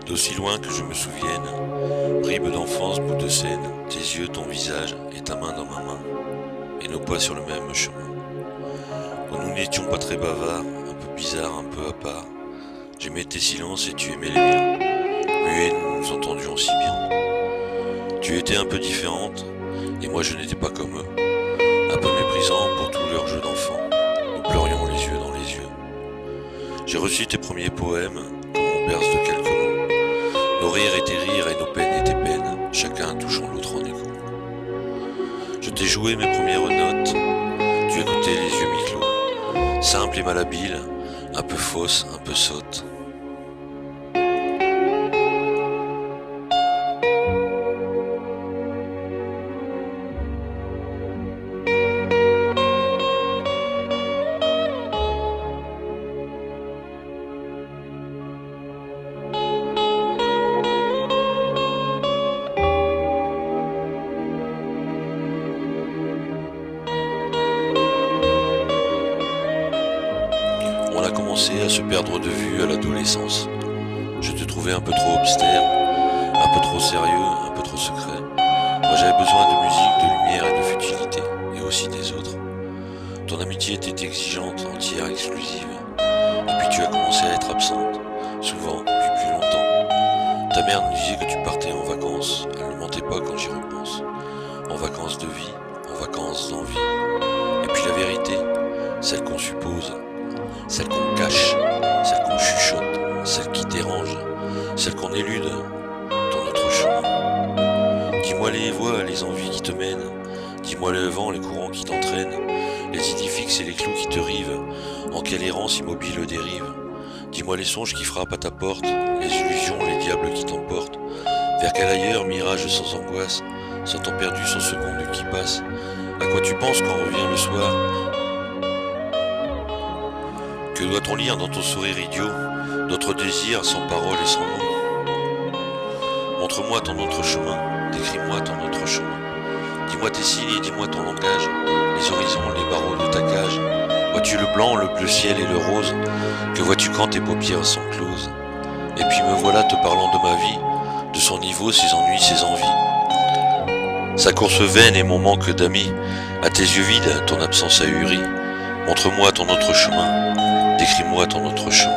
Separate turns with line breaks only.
D'aussi loin que je me souvienne, bribes d'enfance, bout de scène, tes yeux, ton visage et ta main dans ma main, et nos pas sur le même chemin. Quand nous n'étions pas très bavards, un peu bizarres, un peu à part, j'aimais tes silences et tu aimais les miens. Muets, nous nous entendions si bien. Tu étais un peu différente, et moi je n'étais pas comme eux. Un peu méprisant pour tous leurs jeux d'enfants. Nous pleurions les yeux dans les yeux. J'ai reçu tes premiers poèmes, comme on berce de quelques mots. Nos rires étaient rires et nos peines étaient peines, chacun touchant l'autre en écho. Je t'ai joué mes premières notes, tu écoutais les yeux mi-clos, simple et malhabile, un peu fausse, un peu sotte. On a commencé à se perdre de vue à l'adolescence. Je te trouvais un peu trop austère, un peu trop sérieux, un peu trop secret. Moi j'avais besoin de musique, de lumière et de futilité, et aussi des autres. Ton amitié était exigeante, entière, exclusive. Et puis tu as commencé à être absente, souvent, depuis plus longtemps. Ta mère nous disait que tu partais en vacances, elle ne mentait pas quand j'y repense. En vacances de vie, en vacances d'envie. Et puis la vérité, celle qu'on suppose, celle qu'on cache, celle qu'on chuchote, celle qui dérange, celle qu'on élude, ton autre chemin. Dis-moi les voies, les envies qui te mènent, dis-moi le vent, les courants qui t'entraînent, les idées fixes et les clous qui te rivent, en quelle errance immobile dérive. Dis-moi les songes qui frappent à ta porte, les illusions, les diables qui t'emportent, vers quel ailleurs, mirage sans angoisse, sans temps perdu, sans seconde qui passe. À quoi tu penses quand revient le soir? Que doit-on lire dans ton sourire idiot, d'autres désirs sans parole et sans mots? Montre-moi ton autre chemin, décris-moi ton autre chemin. Dis-moi tes signes et dis-moi ton langage, les horizons, les barreaux de ta cage. Vois-tu le blanc, le bleu ciel et le rose? Que vois-tu quand tes paupières sont closes? Et puis me voilà te parlant de ma vie, de son niveau, ses ennuis, ses envies. Sa course vaine et mon manque d'amis, à tes yeux vides, ton absence ahuri. Montre-moi ton autre chemin, décris-moi ton autre chemin.